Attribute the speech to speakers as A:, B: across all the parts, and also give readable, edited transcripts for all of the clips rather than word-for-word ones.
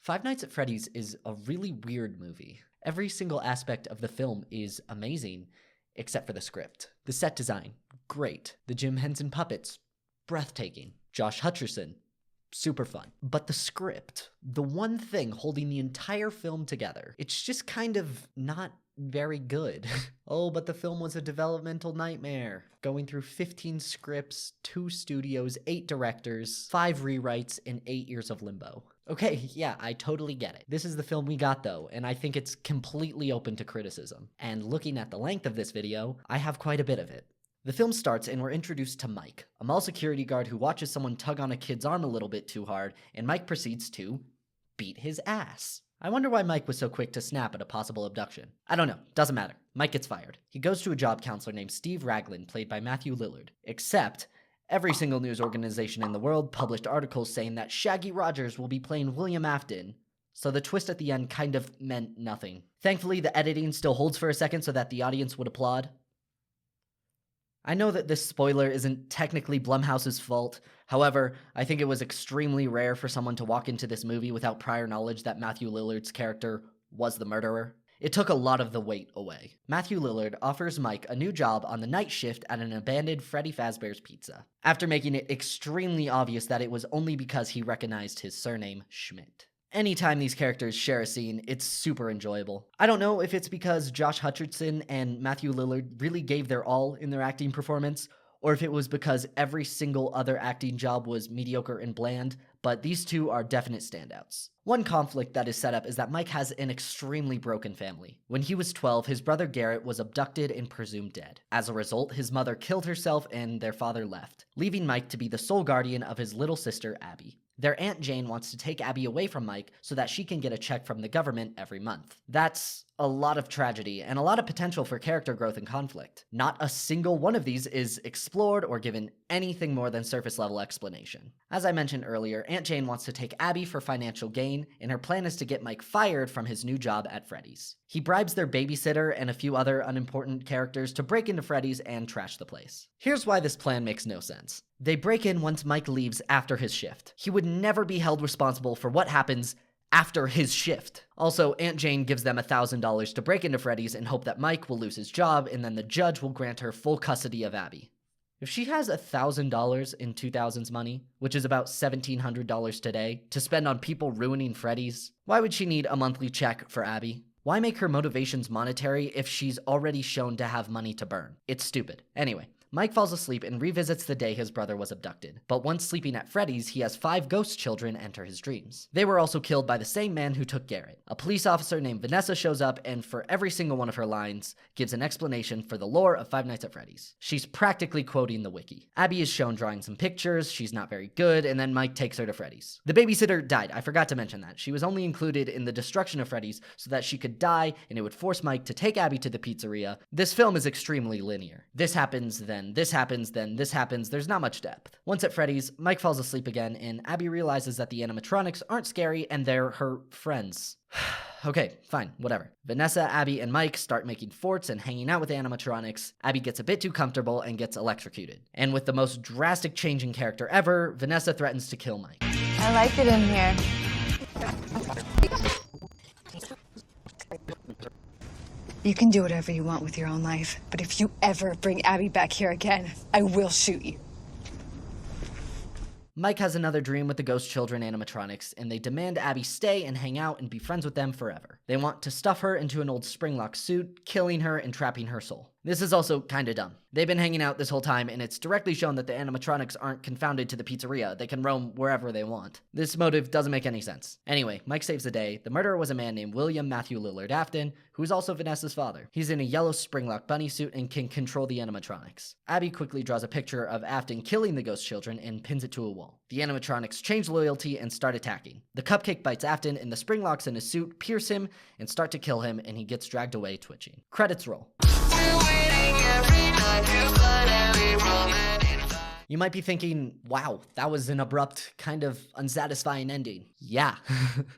A: Five Nights at Freddy's is a really weird movie. Every single aspect of the film is amazing, except for the script. The set design, great. The Jim Henson puppets, breathtaking. Josh Hutcherson, super fun. But the script, the one thing holding the entire film together, it's just kind of not very good. Oh, but the film was a developmental nightmare. Going through 15 scripts, 2 studios, 8 directors, 5 rewrites, and 8 years of limbo. Okay, yeah, I totally get it. This is the film we got though, and I think it's completely open to criticism. And looking at the length of this video, I have quite a bit of it. The film starts and we're introduced to Mike, a mall security guard who watches someone tug on a kid's arm a little bit too hard, and Mike proceeds to beat his ass. I wonder why Mike was so quick to snap at a possible abduction. I don't know, doesn't matter. Mike gets fired. He goes to a job counselor named Steve Raglan, played by Matthew Lillard. Except, every single news organization in the world published articles saying that Shaggy Rogers will be playing William Afton, so the twist at the end kind of meant nothing. Thankfully, the editing still holds for a second so that the audience would applaud. I know that this spoiler isn't technically Blumhouse's fault. However, I think it was extremely rare for someone to walk into this movie without prior knowledge that Matthew Lillard's character was the murderer. It took a lot of the weight away. Matthew Lillard offers Mike a new job on the night shift at an abandoned Freddy Fazbear's Pizza, after making it extremely obvious that it was only because he recognized his surname, Schmidt. Anytime these characters share a scene, it's super enjoyable. I don't know if it's because Josh Hutcherson and Matthew Lillard really gave their all in their acting performance, or if it was because every single other acting job was mediocre and bland, but these two are definite standouts. One conflict that is set up is that Mike has an extremely broken family. When he was 12, his brother Garrett was abducted and presumed dead. As a result, his mother killed herself and their father left, leaving Mike to be the sole guardian of his little sister, Abby. Their Aunt Jane wants to take Abby away from Mike so that she can get a check from the government every month. That's a lot of tragedy and a lot of potential for character growth and conflict. Not a single one of these is explored or given anything more than surface level explanation. As I mentioned earlier, Aunt Jane wants to take Abby for financial gain, and her plan is to get Mike fired from his new job at Freddy's. He bribes their babysitter and a few other unimportant characters to break into Freddy's and trash the place. Here's why this plan makes no sense. They break in once Mike leaves after his shift. He would never be held responsible for what happens after his shift. Also, Aunt Jane gives them $1,000 to break into Freddy's and hope that Mike will lose his job, and then the judge will grant her full custody of Abby. If she has $1,000 in 2000s money, which is about $1,700 today, to spend on people ruining Freddy's, why would she need a monthly check for Abby? Why make her motivations monetary if she's already shown to have money to burn? It's stupid. Anyway, Mike falls asleep and revisits the day his brother was abducted. But once sleeping at Freddy's, he has 5 ghost children enter his dreams. They were also killed by the same man who took Garrett. A police officer named Vanessa shows up and for every single one of her lines, gives an explanation for the lore of Five Nights at Freddy's. She's practically quoting the wiki. Abby is shown drawing some pictures, she's not very good, and then Mike takes her to Freddy's. The babysitter died, I forgot to mention that. She was only included in the destruction of Freddy's so that she could die and it would force Mike to take Abby to the pizzeria. This film is extremely linear. This happens, then this happens, then this happens, there's not much depth. Once at Freddy's, Mike falls asleep again, and Abby realizes that the animatronics aren't scary and they're her friends. Okay, fine, whatever. Vanessa, Abby, and Mike start making forts and hanging out with the animatronics. Abby gets a bit too comfortable and gets electrocuted. And with the most drastic change in character ever, Vanessa threatens to kill Mike.
B: I like it in here.
C: You can do whatever you want with your own life, but if you ever bring Abby back here again, I will shoot you.
A: Mike has another dream with the ghost children animatronics, and they demand Abby stay and hang out and be friends with them forever. They want to stuff her into an old Springlock suit, killing her and trapping her soul. This is also kinda dumb. They've been hanging out this whole time, and it's directly shown that the animatronics aren't confounded to the pizzeria. They can roam wherever they want. This motive doesn't make any sense. Anyway, Mike saves the day. The murderer was a man named William Matthew Lillard Afton, who is also Vanessa's father. He's in a yellow Springlock bunny suit and can control the animatronics. Abby quickly draws a picture of Afton killing the ghost children and pins it to a wall. The animatronics change loyalty and start attacking. The cupcake bites Afton, and the Springlocks in his suit pierce him and start to kill him, and he gets dragged away twitching. Credits roll. You might be thinking, wow, that was an abrupt, kind of unsatisfying ending. Yeah.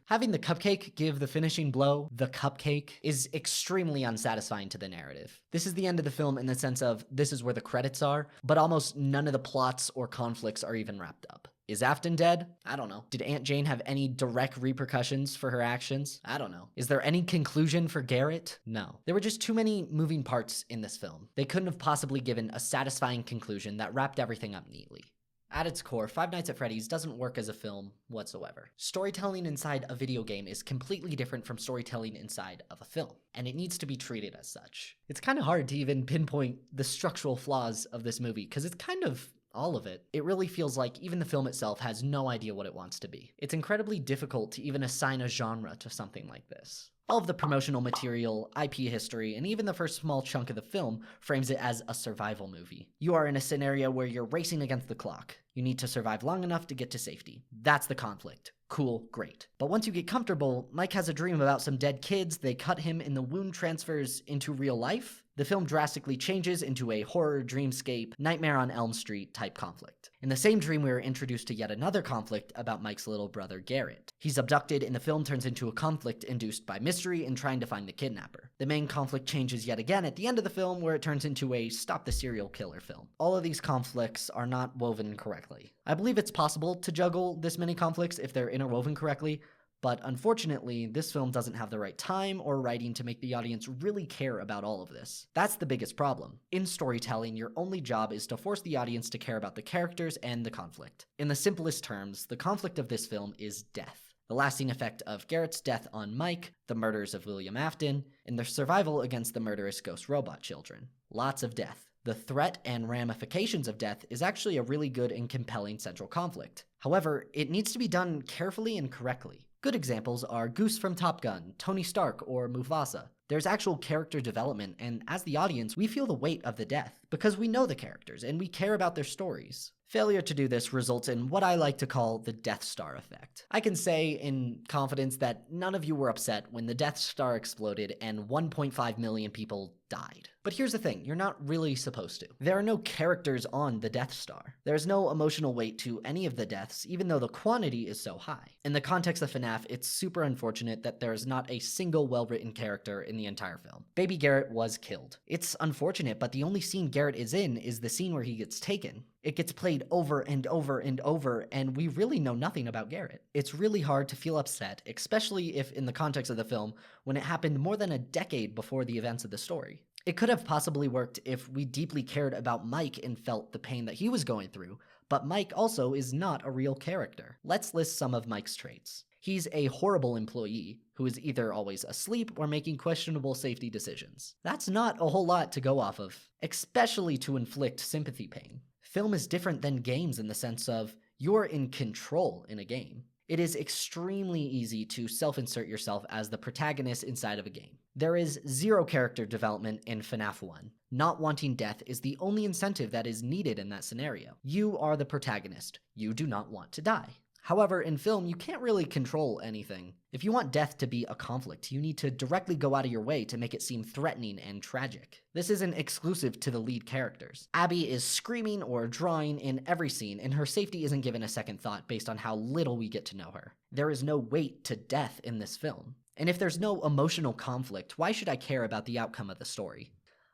A: Having the cupcake give the finishing blow, the cupcake, is extremely unsatisfying to the narrative. This is the end of the film in the sense of this is where the credits are, but almost none of the plots or conflicts are even wrapped up. Is Afton dead? I don't know. Did Aunt Jane have any direct repercussions for her actions? I don't know. Is there any conclusion for Garrett? No. There were just too many moving parts in this film. They couldn't have possibly given a satisfying conclusion that wrapped everything up neatly. At its core, Five Nights at Freddy's doesn't work as a film whatsoever. Storytelling inside a video game is completely different from storytelling inside of a film, and it needs to be treated as such. It's kind of hard to even pinpoint the structural flaws of this movie, because it's kind of all of it. It really feels like even the film itself has no idea what it wants to be. It's incredibly difficult to even assign a genre to something like this. All of the promotional material, IP history, and even the first small chunk of the film frames it as a survival movie. You are in a scenario where you're racing against the clock. You need to survive long enough to get to safety. That's the conflict. Cool, great. But once you get comfortable, Mike has a dream about some dead kids, they cut him, and the wound transfers into real life. The film drastically changes into a horror, dreamscape, Nightmare on Elm Street type conflict. In the same dream, we are introduced to yet another conflict about Mike's little brother, Garrett. He's abducted, and the film turns into a conflict induced by mystery and trying to find the kidnapper. The main conflict changes yet again at the end of the film, where it turns into a stop the serial killer film. All of these conflicts are not woven correctly. I believe it's possible to juggle this many conflicts if they're interwoven correctly, but unfortunately, this film doesn't have the right time or writing to make the audience really care about all of this. That's the biggest problem. In storytelling, your only job is to force the audience to care about the characters and the conflict. In the simplest terms, the conflict of this film is death. The lasting effect of Garrett's death on Mike, the murders of William Afton, and their survival against the murderous ghost robot children. Lots of death. The threat and ramifications of death is actually a really good and compelling central conflict. However, it needs to be done carefully and correctly. Good examples are Goose from Top Gun, Tony Stark, or Mufasa. There's actual character development, and as the audience, we feel the weight of the death, because we know the characters, and we care about their stories. Failure to do this results in what I like to call the Death Star effect. I can say in confidence that none of you were upset when the Death Star exploded and 1.5 million people died. But here's the thing, you're not really supposed to. There are no characters on the Death Star. There's no emotional weight to any of the deaths, even though the quantity is so high. In the context of Fnaf, it's super unfortunate that there's not a single well-written character in the entire film. Baby Garrett was killed. It's unfortunate, but the only scene Garrett is in is the scene where he gets taken. It gets played over and over and over, and we really know nothing about Garrett. It's really hard to feel upset, especially if in the context of the film, when it happened more than a decade before the events of the story. It could have possibly worked if we deeply cared about Mike and felt the pain that he was going through, but Mike also is not a real character. Let's list some of Mike's traits. He's a horrible employee who is either always asleep or making questionable safety decisions. That's not a whole lot to go off of, especially to inflict sympathy pain. Film is different than games in the sense of you're in control in a game. It is extremely easy to self-insert yourself as the protagonist inside of a game. There is zero character development in Fnaf 1. Not wanting death is the only incentive that is needed in that scenario. You are the protagonist. You do not want to die. However, in film, you can't really control anything. If you want death to be a conflict, you need to directly go out of your way to make it seem threatening and tragic. This isn't exclusive to the lead characters. Abby is screaming or drawing in every scene, and her safety isn't given a second thought based on how little we get to know her. There is no weight to death in this film. And if there's no emotional conflict, why should I care about the outcome of the story?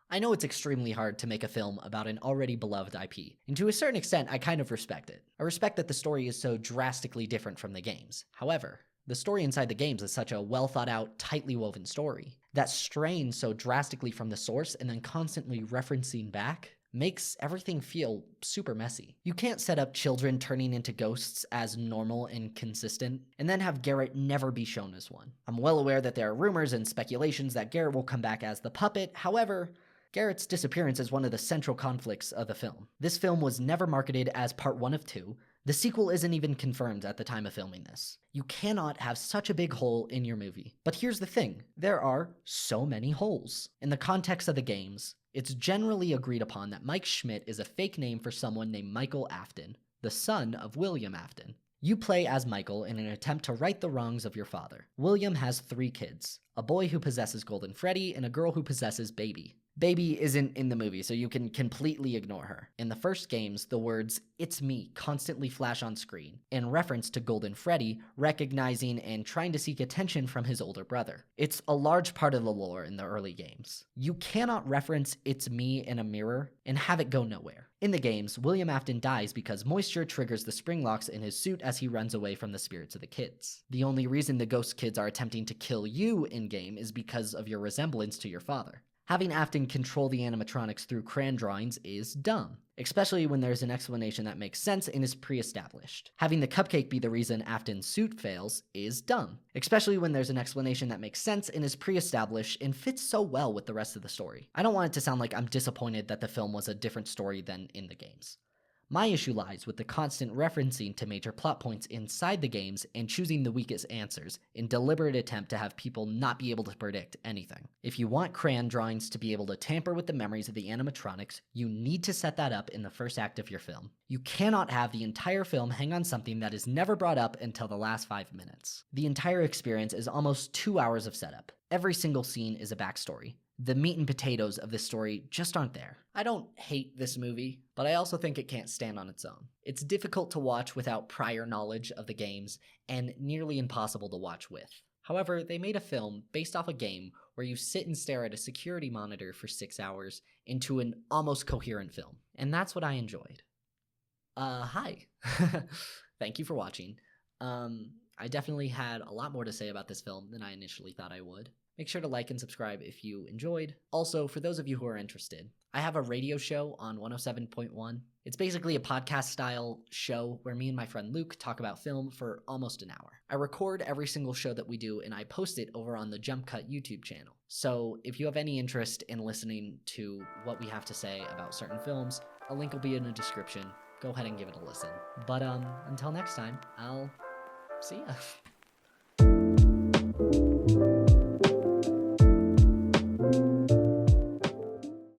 A: I know it's extremely hard to make a film about an already beloved IP, and to a certain extent, I kind of respect it. I respect that the story is so drastically different from the games. However, the story inside the games is such a well thought out, tightly woven story that strains so drastically from the source and then constantly referencing back makes everything feel super messy. You can't set up children turning into ghosts as normal and consistent, and then have Garrett never be shown as one. I'm well aware that there are rumors and speculations that Garrett will come back as the puppet. However, Garrett's disappearance is one of the central conflicts of the film. This film was never marketed as part 1 of 2. The sequel isn't even confirmed at the time of filming this. You cannot have such a big hole in your movie. But here's the thing, there are so many holes. In the context of the games, it's generally agreed upon that Mike Schmidt is a fake name for someone named Michael Afton, the son of William Afton. You play as Michael in an attempt to right the wrongs of your father. William has 3 kids, a boy who possesses Golden Freddy and a girl who possesses Baby. Baby isn't in the movie, so you can completely ignore her. In the first games, the words, "It's me," constantly flash on screen, in reference to Golden Freddy recognizing and trying to seek attention from his older brother. It's a large part of the lore in the early games. You cannot reference "It's me" in a mirror and have it go nowhere. In the games, William Afton dies because moisture triggers the spring locks in his suit as he runs away from the spirits of the kids. The only reason the ghost kids are attempting to kill you in-game is because of your resemblance to your father. Having Afton control the animatronics through crayon drawings is dumb, especially when there's an explanation that makes sense and is pre-established. Having the cupcake be the reason Afton's suit fails is dumb, especially when there's an explanation that makes sense and is pre-established and fits so well with the rest of the story. I don't want it to sound like I'm disappointed that the film was a different story than in the games. My issue lies with the constant referencing to major plot points inside the games and choosing the weakest answers in deliberate attempt to have people not be able to predict anything. If you want crayon drawings to be able to tamper with the memories of the animatronics, you need to set that up in the first act of your film. You cannot have the entire film hang on something that is never brought up until the last 5 minutes. The entire experience is almost 2 hours of setup. Every single scene is a backstory. The meat and potatoes of this story just aren't there. I don't hate this movie, but I also think it can't stand on its own. It's difficult to watch without prior knowledge of the games, and nearly impossible to watch with. However, they made a film based off a game where you sit and stare at a security monitor for 6 hours into an almost coherent film. And that's what I enjoyed. Hi. Thank you for watching. I definitely had a lot more to say about this film than I initially thought I would. Make sure to like and subscribe if you enjoyed. Also, for those of you who are interested, I have a radio show on 107.1. It's basically a podcast-style show where me and my friend Luke talk about film for almost an hour. I record every single show that we do, and I post it over on the JUMPCUT YouTube channel. So if you have any interest in listening to what we have to say about certain films, a link will be in the description. Go ahead and give it a listen. But until next time, I'll see ya.